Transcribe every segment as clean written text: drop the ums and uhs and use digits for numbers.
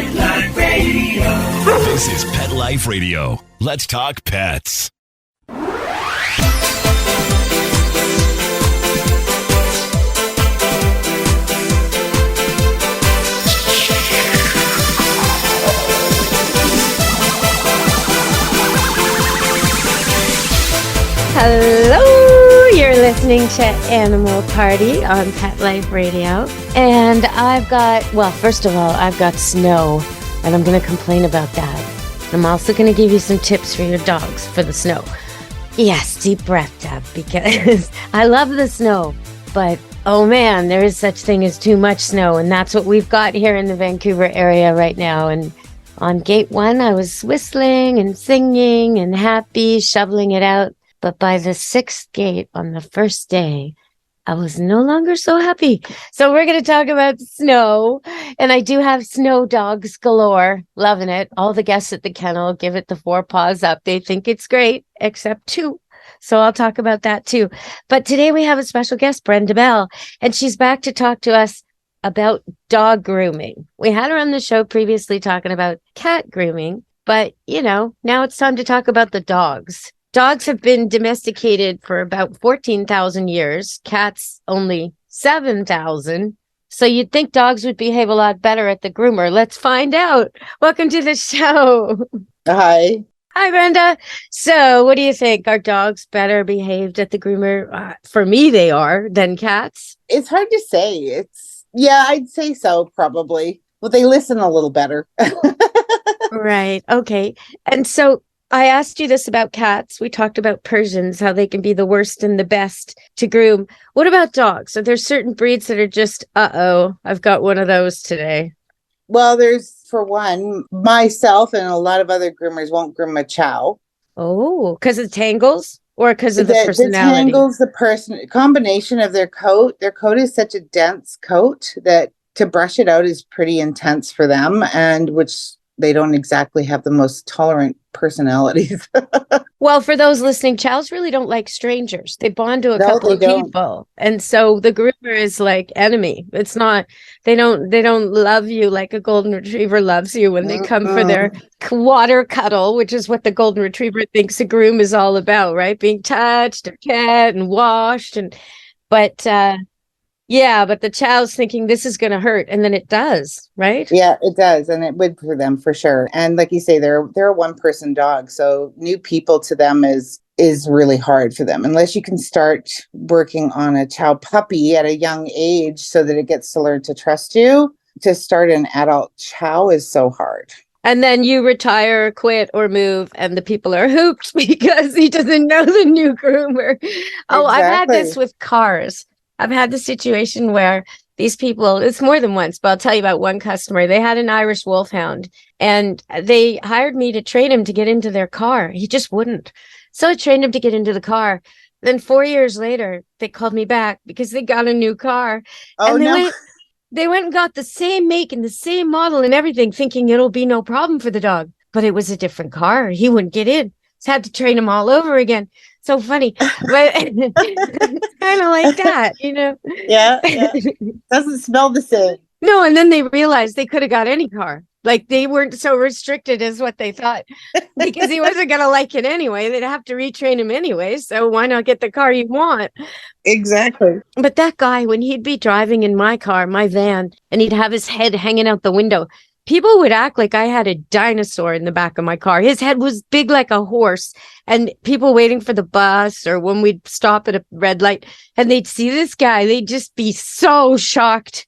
Pet Life Radio. This is Pet Life Radio. Let's talk pets. Hello, you're listening to Animal Party on Pet Life Radio. And I've got snow, and I'm going to complain about that. I'm also going to give you some tips for your dogs for the snow. Yes, deep breath, Deb, because I love the snow, but oh man, there is such thing as too much snow, and that's what we've got here in the Vancouver area right now. And on gate 1, I was whistling and singing and happy, shoveling it out. But by the 6th gate on the first day, I was no longer so happy. So we're going to talk about snow. And I do have snow dogs galore. Loving it. All the guests at the kennel give it the 4 paws up. They think it's great, except 2. So I'll talk about that too. But today we have a special guest, Brenda Bell. And she's back to talk to us about dog grooming. We had her on the show previously talking about cat grooming. But, now it's time to talk about the dogs. Dogs have been domesticated for about 14,000 years, cats only 7,000. So you'd think dogs would behave a lot better at the groomer. Let's find out. Welcome to the show. Hi. Hi, Brenda. So what do you think? Are dogs better behaved at the groomer? For me, they are than cats. It's hard to say. I'd say so, probably. Well, they listen a little better. Right. Okay. And so I asked you this about cats. We talked about Persians, how they can be the worst and the best to groom. What about dogs? Are there certain breeds that are just, I've got one of those today? Well, there's, for one, myself and a lot of other groomers won't groom a chow. Oh, because it tangles or because of the personality? It tangles the combination of their coat. Their coat is such a dense coat that to brush it out is pretty intense for them, and which they don't exactly have the most tolerant personalities. Well, for those listening, chows really don't like strangers. They bond to a couple of people. And so the groomer is like enemy. It's not, they don't love you like a golden retriever loves you when they come for their water cuddle, which is what the golden retriever thinks a groom is all about, right? Being touched and pet and washed. But the chow's thinking this is going to hurt, and then it does, right? Yeah, it does, and it would for them for sure. And like you say, they're a one-person dog, so new people to them is really hard for them unless you can start working on a chow puppy at a young age so that it gets to learn to trust you. To start an adult chow is so hard. And then you retire, quit, or move, and the people are hooped because he doesn't know the new groomer. Oh, exactly. I've had this with cars. I've had the situation where these people, it's more than once, but I'll tell you about one customer. They had an Irish wolfhound, and they hired me to train him to get into their car. He just wouldn't. So I trained him to get into the car. Then 4 years later, they called me back because they got a new car. Oh, and they went and got the same make and the same model and everything, thinking it'll be no problem for the dog. But it was a different car. He wouldn't get in. So I had to train him all over again. So funny, but it's kind of like that, Yeah. Doesn't smell the same. No, and then they realized they could have got any car. Like they weren't so restricted as what they thought, because he wasn't going to like it anyway. They'd have to retrain him anyway. So why not get the car you want? Exactly. But that guy, when he'd be driving in my car, my van, and he'd have his head hanging out the window, people would act like I had a dinosaur in the back of my car. His head was big like a horse, and people waiting for the bus or when we'd stop at a red light and they'd see this guy, they'd just be so shocked.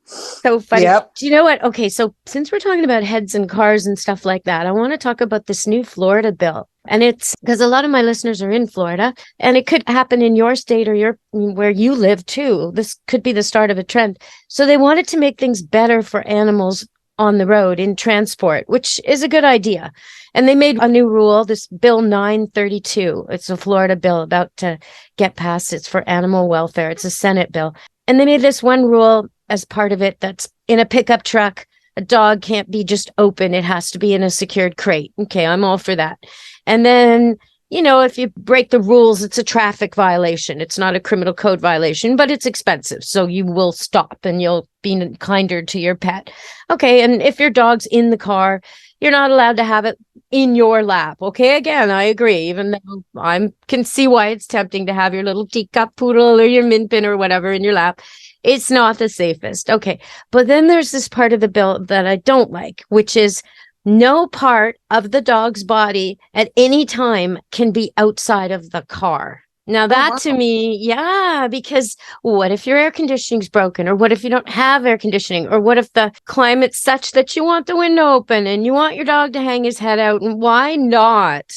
So funny. Yep. Do you know what? Okay, so since we're talking about heads and cars and stuff like that, I want to talk about this new Florida bill. And it's because a lot of my listeners are in Florida, and it could happen in your state or where you live too. This could be the start of a trend. So they wanted to make things better for animals on the road in transport, which is a good idea. And they made a new rule, this Bill 932. It's a Florida bill about to get passed. It's for animal welfare. It's a Senate bill. And they made this one rule as part of it that's in a pickup truck. A dog can't be just open. It has to be in a secured crate. Okay, I'm all for that. And then, if you break the rules, it's a traffic violation. It's not a criminal code violation, but it's expensive. So you will stop and you'll be kinder to your pet. Okay. And if your dog's in the car, you're not allowed to have it in your lap. Okay. Again, I agree, even though I can see why it's tempting to have your little teacup poodle or your min pin or whatever in your lap. It's not the safest. Okay. But then there's this part of the bill that I don't like, which is no part of the dog's body at any time can be outside of the car. Now that to me, yeah, because what if your air conditioning's broken, or what if you don't have air conditioning, or what if the climate's such that you want the window open and you want your dog to hang his head out, and why not?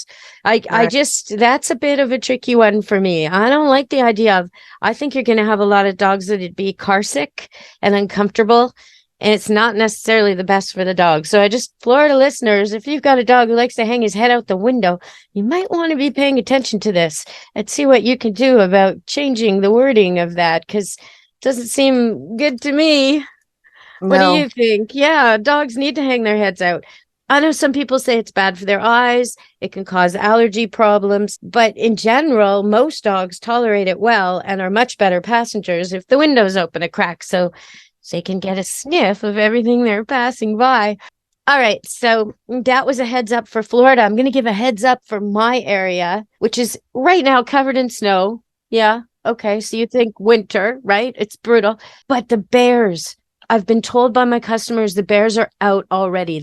I just, that's a bit of a tricky one for me. I don't like the idea of, I think you're going to have a lot of dogs that'd be car sick and uncomfortable. And it's not necessarily the best for the dog. So Florida listeners, if you've got a dog who likes to hang his head out the window, you might want to be paying attention to this and see what you can do about changing the wording of that, because it doesn't seem good to me. No. What do you think? Yeah, dogs need to hang their heads out. I know some people say it's bad for their eyes. It can cause allergy problems. But in general, most dogs tolerate it well and are much better passengers if the window's open a crack. So they can get a sniff of everything they're passing by. All right, so that was a heads up for Florida. I'm going to give a heads up for my area, which is right now covered in snow. Yeah, okay, so you think winter, right? It's brutal. But the bears, I've been told by my customers, the bears are out already.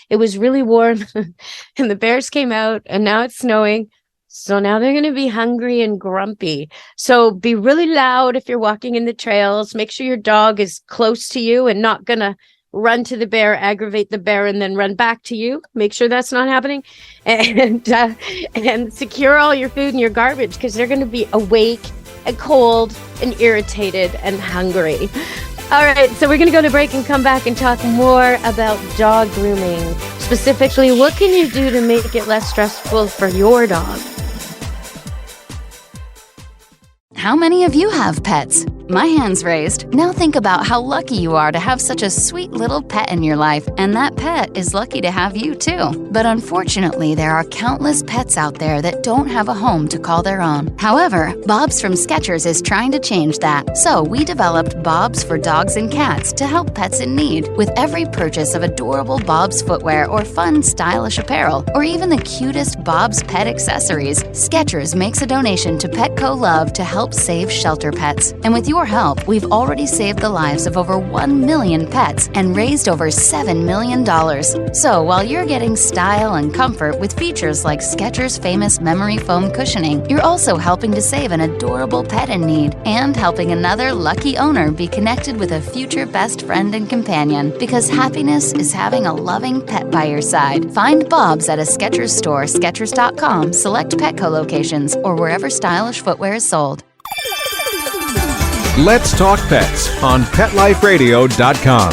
It was really warm, and the bears came out, and now it's snowing. So now they're going to be hungry and grumpy. So be really loud if you're walking in the trails. Make sure your dog is close to you and not going to run to the bear, aggravate the bear, and then run back to you. Make sure that's not happening. And secure all your food and your garbage, because they're going to be awake and cold and irritated and hungry. All right, so we're going to go to break and come back and talk more about dog grooming. Specifically, what can you do to make it less stressful for your dog? How many of you have pets? My hand's raised. Now think about how lucky you are to have such a sweet little pet in your life, and that pet is lucky to have you too. But unfortunately, there are countless pets out there that don't have a home to call their own. However, Bob's from Skechers is trying to change that. So we developed Bob's for dogs and cats to help pets in need. With every purchase of adorable Bob's footwear or fun, stylish apparel, or even the cutest Bob's pet accessories, Skechers makes a donation to Petco Love to help save shelter pets. And with your help, we've already saved the lives of over 1 million pets and raised over $7 million. So while you're getting style and comfort with features like Skechers' famous memory foam cushioning, you're also helping to save an adorable pet in need and helping another lucky owner be connected with a future best friend and companion, because happiness is having a loving pet by your side. Find Bob's at a Skechers store, Skechers.com, select Petco locations, or wherever stylish footwear is sold. Let's Talk Pets on PetLifeRadio.com.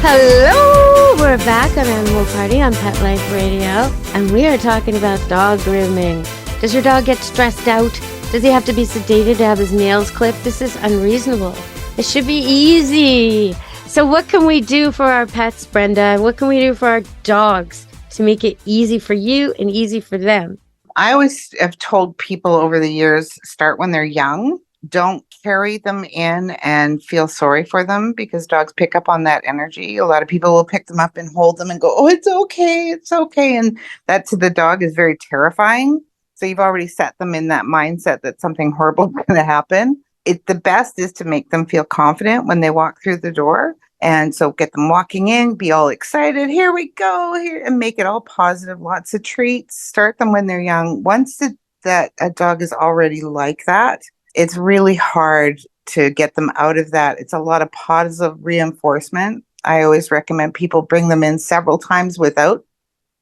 Hello, we're back on Animal Party on Pet Life Radio, and we are talking about dog grooming. Does your dog get stressed out? Does he have to be sedated to have his nails clipped? This is unreasonable. It should be easy. So what can we do for our pets, Brenda? What can we do for our dogs to make it easy for you and easy for them? I always have told people over the years, start when they're young. Don't carry them in and feel sorry for them, because dogs pick up on that energy. A lot of people will pick them up and hold them and go, oh, it's okay, it's okay. And that to the dog is very terrifying. So you've already set them in that mindset that something horrible is going to happen. The best is to make them feel confident when they walk through the door. And so get them walking in, be all excited. Here we go, here, and make it all positive. Lots of treats. Start them when they're young. Once that a dog is already like that, it's really hard to get them out of that. It's a lot of positive reinforcement. I always recommend people bring them in several times without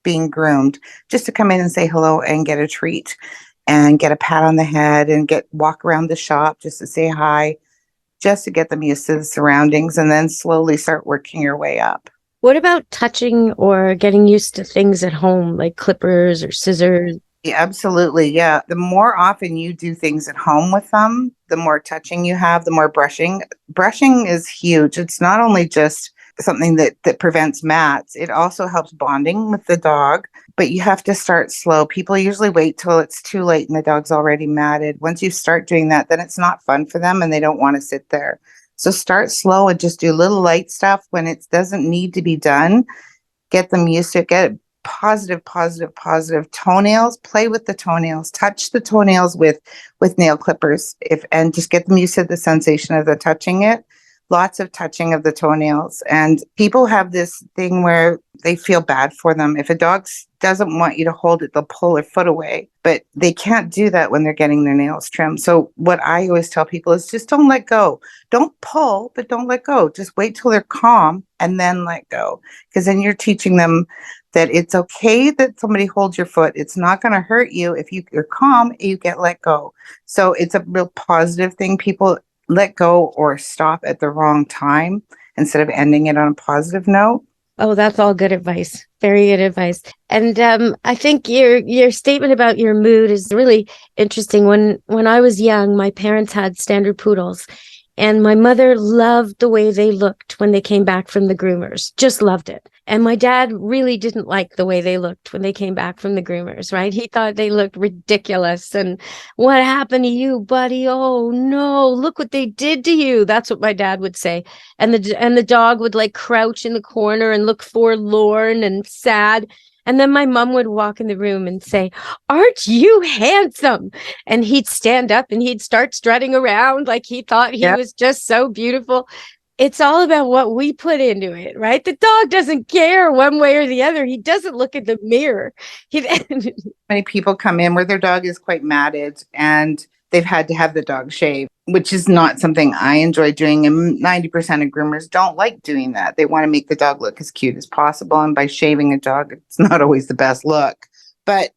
being groomed, just to come in and say hello and get a treat and get a pat on the head and walk around the shop just to say hi, just to get them used to the surroundings, and then slowly start working your way up. What about touching or getting used to things at home, like clippers or scissors? Yeah, absolutely. Yeah. The more often you do things at home with them, the more touching you have, the more brushing. Brushing is huge. It's not only just something that prevents mats, it also helps bonding with the dog. But you have to start slow. People usually wait till it's too late and the dog's already matted. Once you start doing that, then it's not fun for them and they don't want to sit there. So start slow and just do little light stuff when it doesn't need to be done. Get them used to it. Get positive toenails. Play with the toenails. Touch the toenails with nail clippers, and just get them used to the sensation of the touching it. Lots of touching of the toenails. And people have this thing where they feel bad for them. If a dog doesn't want you to hold it, they'll pull their foot away. But they can't do that when they're getting their nails trimmed. So what I always tell people is just don't let go. Don't pull, but don't let go. Just wait till they're calm and then let go. Because then you're teaching them that it's okay that somebody holds your foot. It's not going to hurt you. If you're calm, you get let go. So it's a real positive thing. People let go or stop at the wrong time instead of ending it on a positive note. Oh, that's all good advice. Very good advice. And I think your statement about your mood is really interesting. When I was young, my parents had standard poodles, and my mother loved the way they looked when they came back from the groomers. Just loved it. And my dad really didn't like the way they looked when they came back from the groomers, right? He thought they looked ridiculous. And what happened to you, buddy? Oh no, look what they did to you. That's what my dad would say. And the dog would like crouch in the corner and look forlorn and sad. And then my mom would walk in the room and say, "Aren't you handsome?" And he'd stand up and he'd start strutting around like he thought he was just so beautiful. It's all about what we put into it, right? The dog doesn't care one way or the other. He doesn't look in the mirror. Many people come in where their dog is quite matted and they've had to have the dog shaved, which is not something I enjoy doing. And 90% of groomers don't like doing that. They want to make the dog look as cute as possible. And by shaving a dog, it's not always the best look. But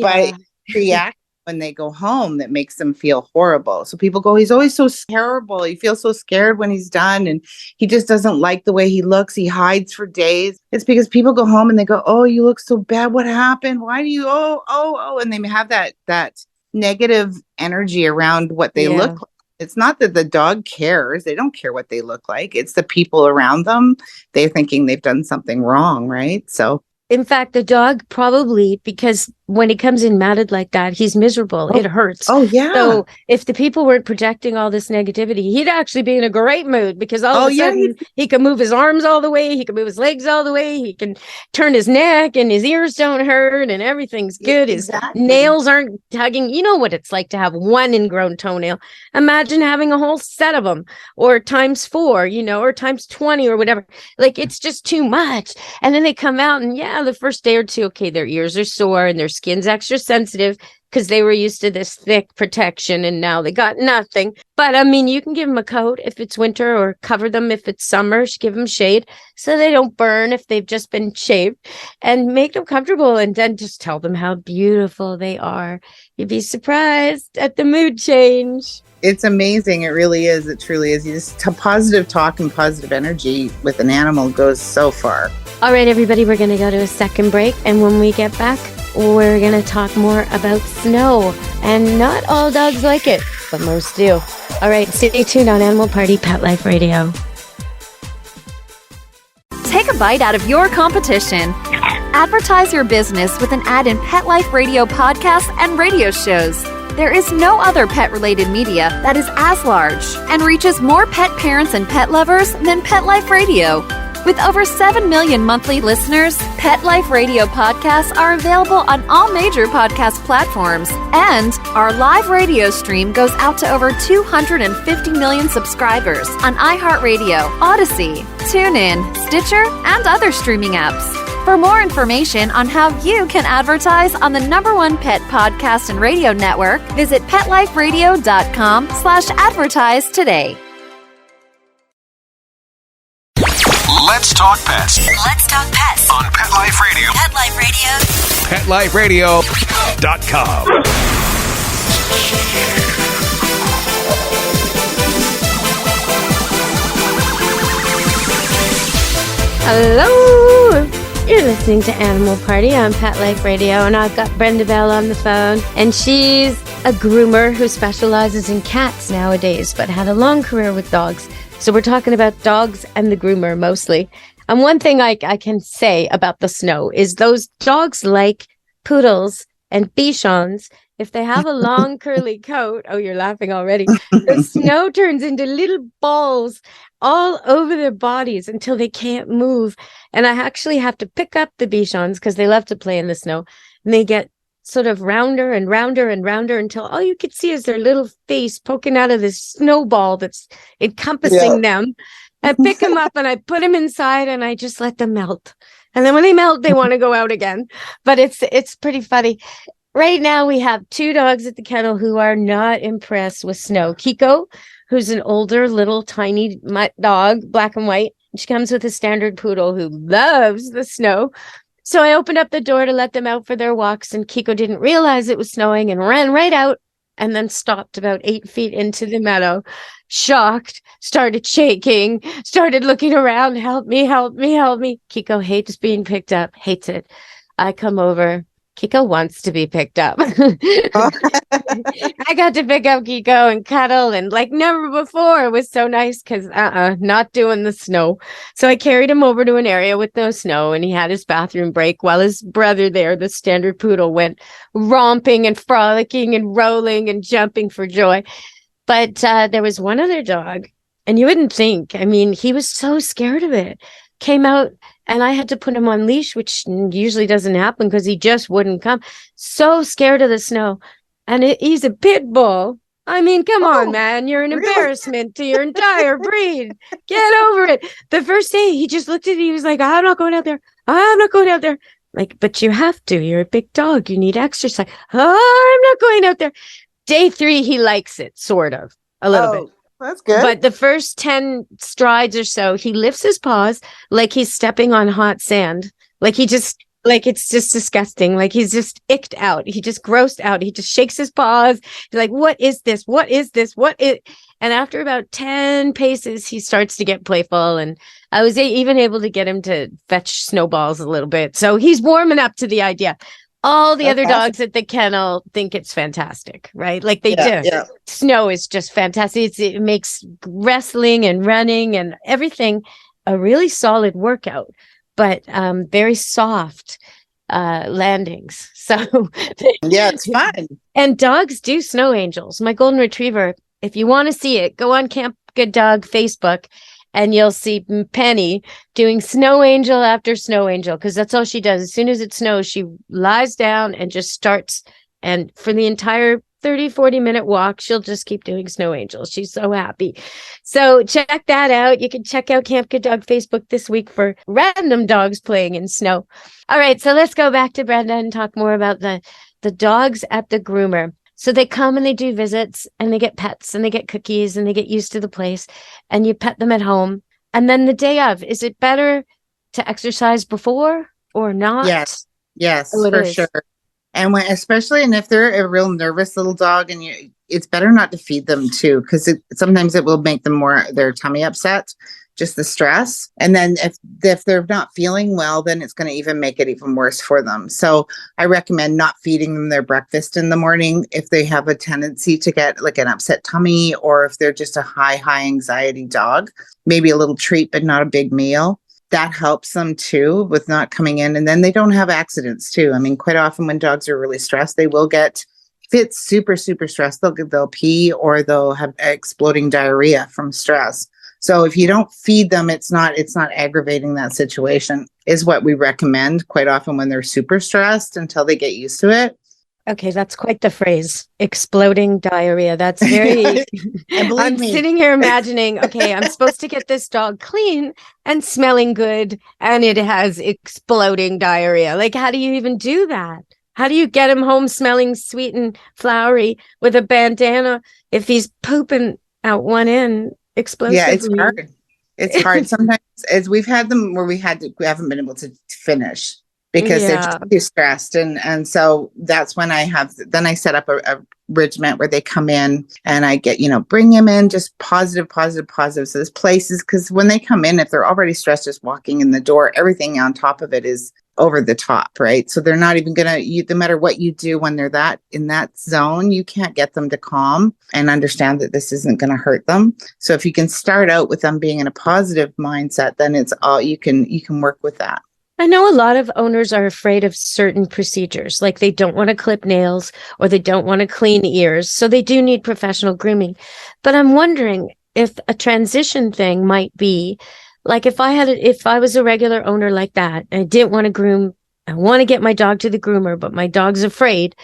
by react when they go home, that makes them feel horrible. So people go, he's always so terrible. He feels so scared when he's done. And he just doesn't like the way he looks. He hides for days. It's because people go home and they go, "Oh, you look so bad. What happened? Why do you, oh. And they have that negative energy around what they look like. It's not that the dog cares. They don't care what they look like. It's the people around them. They're thinking they've done something wrong, right? So in fact, the dog probably, because when he comes in matted like that, he's miserable. It hurts. Oh, yeah. So if the people weren't projecting all this negativity, he'd actually be in a great mood because all of a sudden he can move his arms all the way. He can move his legs all the way. He can turn his neck and his ears don't hurt and everything's good. His nails aren't tugging. You know what it's like to have one ingrown toenail. Imagine having a whole set of them, or times 4, or times 20 or whatever. Like, it's just too much. And then they come out and the first day or two, okay, their ears are sore and their skin's extra sensitive because they were used to this thick protection and now they got nothing. But I mean, you can give them a coat if it's winter, or cover them if it's summer. Give them shade so they don't burn if they've just been shaved, and make them comfortable, and then just tell them how beautiful they are. You'd be surprised at the mood change. It's amazing. It really is. It truly is. You just positive talk and positive energy with an animal goes so far. All right, everybody, we're going to go to a second break. And when we get back, we're going to talk more about snow. And not all dogs like it, but most do. All right, stay tuned on Animal Party Pet Life Radio. Take a bite out of your competition. Advertise your business with an ad in Pet Life Radio podcasts and radio shows. There is no other pet-related media that is as large and reaches more pet parents and pet lovers than Pet Life Radio. With over 7 million monthly listeners, Pet Life Radio podcasts are available on all major podcast platforms, and our live radio stream goes out to over 250 million subscribers on iHeartRadio, Odyssey, TuneIn, Stitcher, and other streaming apps. For more information on how you can advertise on the #1 pet podcast and radio network, visit PetLifeRadio.com/advertise today. Let's talk pets. Let's talk pets On Pet Life Radio. Pet Life Radio. PetLifeRadio.com. Hello. You're listening to Animal Party on Pet Life Radio, and I've got Brenda Bell on the phone, and she's a groomer who specializes in cats nowadays, but had a long career with dogs. So we're talking about dogs and the groomer mostly. And one thing I can say about the snow is those dogs like poodles and bichons. If they have a long curly coat, oh, you're laughing already, the snow turns into little balls all over their bodies until they can't move. And I actually have to pick up the bichons because they love to play in the snow. And they get sort of rounder and rounder and rounder until all you could see is their little face poking out of this snowball that's encompassing them. I pick them up and I put them inside and I just let them melt. And then when they melt, they want to go out again. But it's pretty funny. Right now, we have 2 dogs at the kennel who are not impressed with snow. Kiko, who's an older, little, tiny mutt dog, black and white. She comes with a standard poodle who loves the snow. So I opened up the door to let them out for their walks, and Kiko didn't realize it was snowing and ran right out and then stopped about 8 feet into the meadow, shocked, started shaking, started looking around, help me, help me, help me. Kiko hates being picked up, hates it. I come over. Kiko wants to be picked up. I got to pick up Kiko and cuddle and like never before. It was so nice because not doing the snow. So I carried him over to an area with no snow and he had his bathroom break while his brother there, the standard poodle, went romping and frolicking and rolling and jumping for joy. But there was one other dog and you wouldn't think, I mean, he was so scared of it. Came out and I had to put him on leash, which usually doesn't happen because he just wouldn't come. So scared of the snow. And he's a pit bull. I mean, come on, man. You're an embarrassment to your entire breed. Get over it. The first day, he just looked at me. He was like, I'm not going out there. I'm not going out there. Like, but you have to. You're a big dog. You need exercise. Oh, I'm not going out there. Day 3, he likes it, sort of, a little bit. That's good. But the first 10 strides or so, he lifts his paws like he's stepping on hot sand. Like it's just disgusting. Like he's just icked out. He just grossed out. He just shakes his paws. He's like, what is this? What is this? What is? And after about 10 paces, he starts to get playful. And I was even able to get him to fetch snowballs a little bit. So he's warming up to the idea. All the other dogs at the kennel think it's fantastic, right? Like they do. Yeah. Snow is just fantastic. It makes wrestling and running and everything a really solid workout, but very soft landings. So yeah, it's fun. And dogs do snow angels. My golden retriever, if you want to see it, go on Camp Good Dog Facebook. And you'll see Penny doing snow angel after snow angel because that's all she does. As soon as it snows, she lies down and just starts. And for the entire 30, 40-minute walk, she'll just keep doing snow angels. She's so happy. So check that out. You can check out Camp Good Dog Facebook this week for random dogs playing in snow. All right, so let's go back to Brenda and talk more about the dogs at the groomer. So they come and they do visits and they get pets and they get cookies and they get used to the place and you pet them at home. And then the day of, is it better to exercise before or not? Yes, for sure. And especially if they're a real nervous little dog and it's better not to feed them too, because sometimes it will make them their tummy upset, just the stress. And then if they're not feeling well, then it's going to even make it even worse for them. So I recommend not feeding them their breakfast in the morning if they have a tendency to get like an upset tummy, or if they're just a high anxiety dog, maybe a little treat, but not a big meal. That helps them too with not coming in. And then they don't have accidents too. I mean, quite often when dogs are really stressed, they will get, if it's super, super stressed, they'll pee or they'll have exploding diarrhea from stress. So if you don't feed them, it's not aggravating that situation, is what we recommend quite often when they're super stressed until they get used to it. Okay, that's quite the phrase, exploding diarrhea. That's very, I'm sitting here imagining, okay, I'm supposed to get this dog clean and smelling good, and it has exploding diarrhea. Like, how do you even do that? How do you get him home smelling sweet and flowery with a bandana if he's pooping out one end? Explosively. Yeah, it's hard. It's hard. Sometimes, as we've had them where we haven't been able to finish. because they're Yeah. too stressed. And so that's when I set up a regiment where they come in and I get, bring them in just positive, positive, positive. So this place is, because when they come in, if they're already stressed, just walking in the door, everything on top of it is over the top, right? So they're not even no matter what you do when they're in that zone, you can't get them to calm and understand that this isn't going to hurt them. So if you can start out with them being in a positive mindset, then it's all you can work with that. I know a lot of owners are afraid of certain procedures, like they don't want to clip nails or they don't want to clean ears. So they do need professional grooming. But I'm wondering if a transition thing might be like if I was a regular owner like that, and I didn't want to groom, I want to get my dog to the groomer, but my dog's afraid.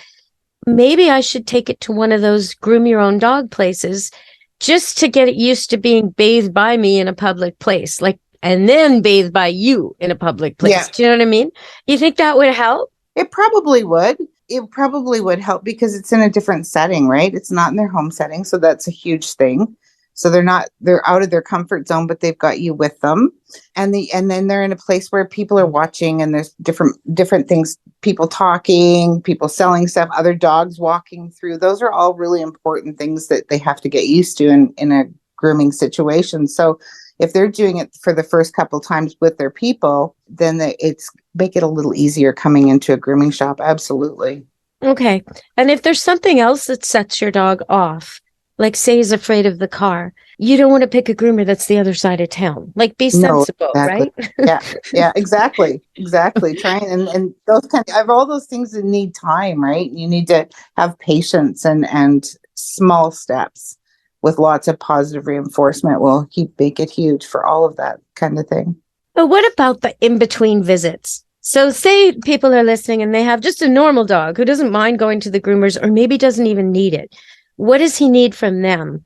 Maybe I should take it to one of those groom your own dog places just to get it used to being bathed by me in a public place, and then bathed by you in a public place. Yeah. Do you know what I mean? You think that would help? It probably would. It probably would help because it's in a different setting, right? It's not in their home setting. So that's a huge thing. So they're out of their comfort zone, but they've got you with them. And then they're in a place where people are watching and there's different things, people talking, people selling stuff, other dogs walking through. Those are all really important things that they have to get used to in a grooming situation. So if they're doing it for the first couple times with their people, then it's make it a little easier coming into a grooming shop. Absolutely. Okay. And if there's something else that sets your dog off, like say he's afraid of the car, you don't want to pick a groomer that's the other side of town. Like be sensible, exactly. Right? Yeah, exactly. Trying and those all those things that need time, right? You need to have patience and small steps with lots of positive reinforcement will make it huge for all of that kind of thing. But what about the in-between visits? So say people are listening and they have just a normal dog who doesn't mind going to the groomers or maybe doesn't even need it. What does he need from them?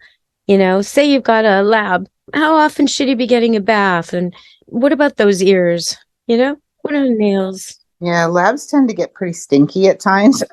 Say you've got a lab. How often should he be getting a bath? And what about those ears? What are nails? Yeah, labs tend to get pretty stinky at times.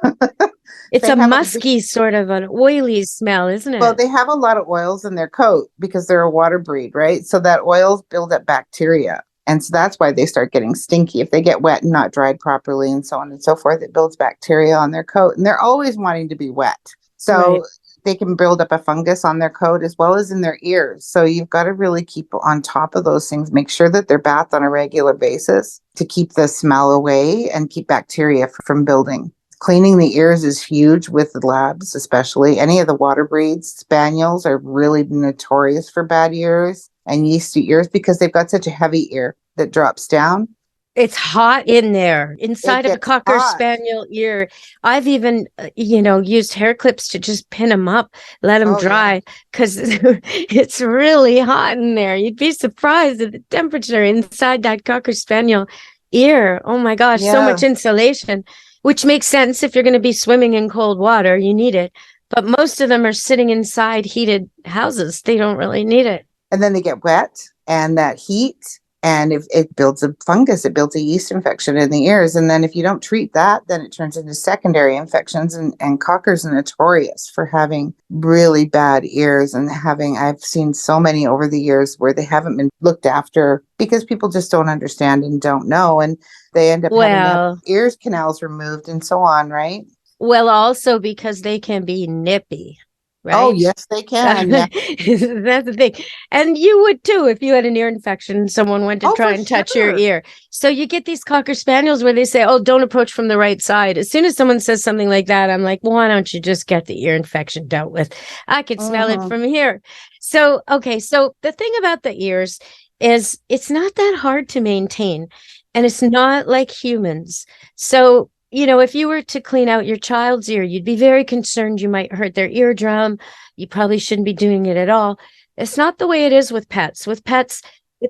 It's a musky sort of an oily smell, isn't it? Well, they have a lot of oils in their coat because they're a water breed, right? So that oils build up bacteria. And so that's why they start getting stinky. If they get wet and not dried properly and so on and so forth, it builds bacteria on their coat. And they're always wanting to be wet. So right. They can build up a fungus on their coat as well as in their ears. So you've got to really keep on top of those things. Make sure that they're bathed on a regular basis to keep the smell away and keep bacteria from building. Cleaning the ears is huge with the labs, especially. Any of the water breeds, spaniels are really notorious for bad ears and yeasty ears because they've got such a heavy ear that drops down. It's hot in there inside of a Cocker Spaniel ear. I've even, used hair clips to just pin them up, let them dry because it's really hot in there. You'd be surprised at the temperature inside that Cocker Spaniel ear. Oh my gosh, so much insulation, which makes sense if you're going to be swimming in cold water, you need it. But most of them are sitting inside heated houses. They don't really need it. And then they get wet and that heat. And if it builds a fungus, it builds a yeast infection in the ears. And then if you don't treat that, then it turns into secondary infections. And Cockers are notorious for having really bad ears and I've seen so many over the years where they haven't been looked after because people just don't understand and don't know. And they end up having to have ears canals removed and so on, right? Well, also because they can be nippy. Right? Oh, yes, they can. Yeah. That's the thing. And you would too if you had an ear infection and someone went to try and touch your ear. So you get these Cocker Spaniels where they say, oh, don't approach from the right side. As soon as someone says something like that, I'm like, well, why don't you just get the ear infection dealt with? I could smell it from here. So, okay. So the thing about the ears is it's not that hard to maintain and it's not like humans. So if you were to clean out your child's ear, you'd be very concerned you might hurt their eardrum. You probably shouldn't be doing it at all. It's not the way it is with pets. With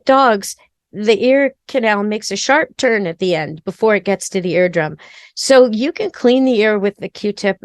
dogs, the ear canal makes a sharp turn at the end before it gets to the eardrum. So you can clean the ear with the Q-tip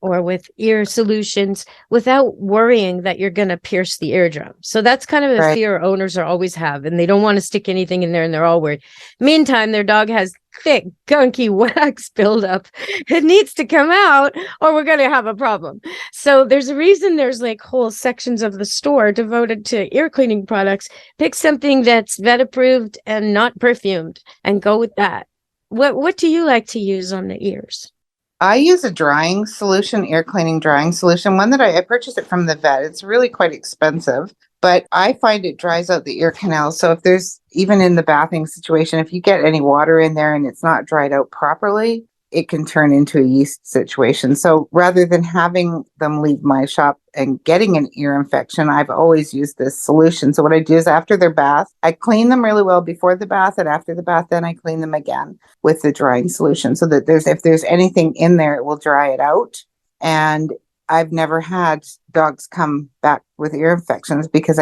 or with ear solutions without worrying that you're going to pierce the eardrum. So that's kind of a fear owners are always have, and they don't want to stick anything in there and they're all worried. Meantime, their dog has thick, gunky wax buildup. It needs to come out or we're going to have a problem. So there's a reason there's like whole sections of the store devoted to ear cleaning products. Pick something that's vet approved and not perfumed and go with that. What do you like to use on the ears? I use a drying solution, ear cleaning drying solution, one that I purchased it from the vet. It's really quite expensive, but I find it dries out the ear canal. So if there's, even in the bathing situation, if you get any water in there and it's not dried out properly, it can turn into a yeast situation. So rather than having them leave my shop and getting an ear infection, I've always used this solution. So what I do is after their bath, I clean them really well before the bath, and after the bath, then I clean them again with the drying solution so that if there's anything in there, it will dry it out. And I've never had dogs come back with ear infections because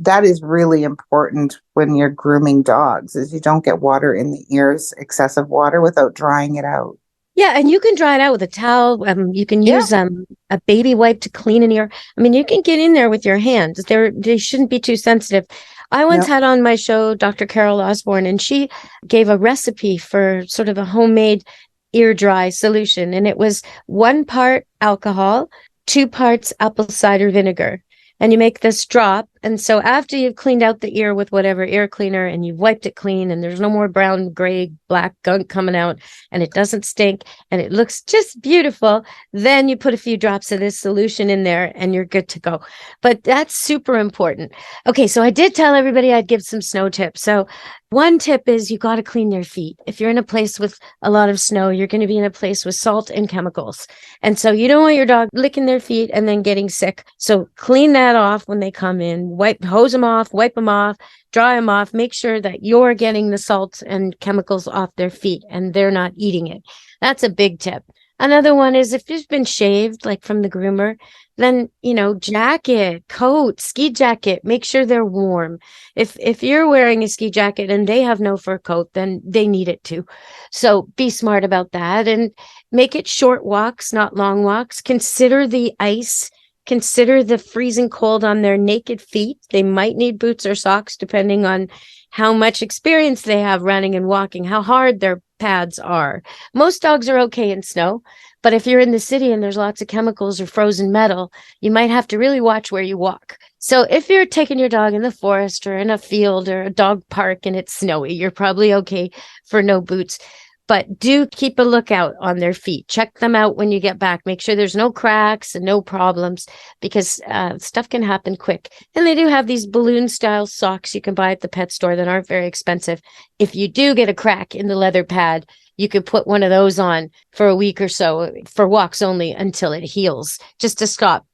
that is really important when you're grooming dogs, is you don't get water in the ears, excessive water, without drying it out. Yeah, and you can dry it out with a towel. You can use a baby wipe to clean an ear. I mean, you can get in there with your hands. They shouldn't be too sensitive. I once had on my show Dr. Carol Osborne, and she gave a recipe for sort of a homemade ear dry solution. And it was 1 part alcohol, 2 parts apple cider vinegar. And you make this drop. And so after you've cleaned out the ear with whatever ear cleaner and you've wiped it clean and there's no more brown, gray, black gunk coming out and it doesn't stink and it looks just beautiful, then you put a few drops of this solution in there and you're good to go. But that's super important. Okay, so I did tell everybody I'd give some snow tips. So one tip is you got to clean their feet. If you're in a place with a lot of snow, you're going to be in a place with salt and chemicals. And so you don't want your dog licking their feet and then getting sick. So clean that off when they come in. Hose them off, wipe them off, dry them off. Make sure that you're getting the salt and chemicals off their feet and they're not eating it. That's a big tip. Another one is if you've been shaved, like from the groomer, then, jacket, coat, ski jacket, make sure they're warm. If you're wearing a ski jacket and they have no fur coat, then they need it too. So be smart about that and make it short walks, not long walks. Consider the ice. Consider the freezing cold on their naked feet. They might need boots or socks depending on how much experience they have running and walking, how hard their pads are. Most dogs are okay in snow, but if you're in the city and there's lots of chemicals or frozen metal, you might have to really watch where you walk. So if you're taking your dog in the forest or in a field or a dog park and it's snowy, you're probably okay for no boots. But do keep a lookout on their feet. Check them out when you get back. Make sure there's no cracks and no problems because stuff can happen quick. And they do have these balloon style socks you can buy at the pet store that aren't very expensive. If you do get a crack in the leather pad, you could put one of those on for a week or so for walks only until it heals, just to stop,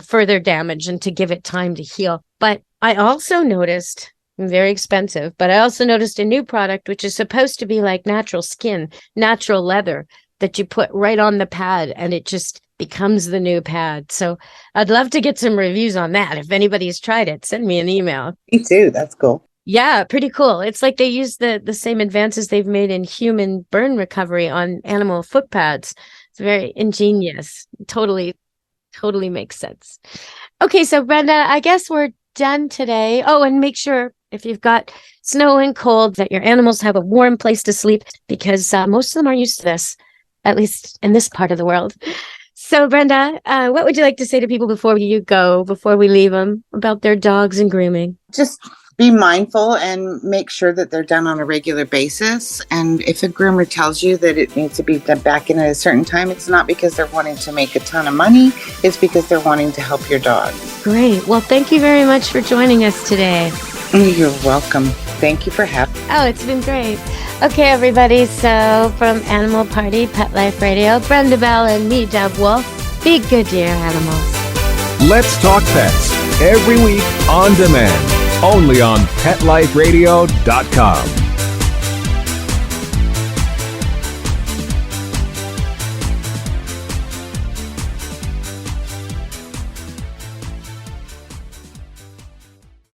further damage and to give it time to heal. But I also noticed, very expensive, but I also noticed a new product, which is supposed to be like natural skin, natural leather that you put right on the pad and it just becomes the new pad. So I'd love to get some reviews on that. If anybody's tried it, send me an email. Me too. That's cool. Yeah, pretty cool. It's like they use the same advances they've made in human burn recovery on animal foot pads. It's very ingenious. Totally makes sense. Okay, so Brenda, I guess we're done today. Oh, and make sure if you've got snow and cold that your animals have a warm place to sleep because most of them are used to this, at least in this part of the world. So Brenda, what would you like to say to people before we leave them about their dogs and grooming? Just be mindful and make sure that they're done on a regular basis. And if a groomer tells you that it needs to be done back in at a certain time, it's not because they're wanting to make a ton of money. It's because they're wanting to help your dog. Great. Well, thank you very much for joining us today. You're welcome. Thank you for having me. Oh, it's been great. Okay, everybody. So from Animal Party, Pet Life Radio, Brenda Bell and me, Deb Wolf, be good to your animals. Let's Talk Pets, every week on demand, only on PetLifeRadio.com.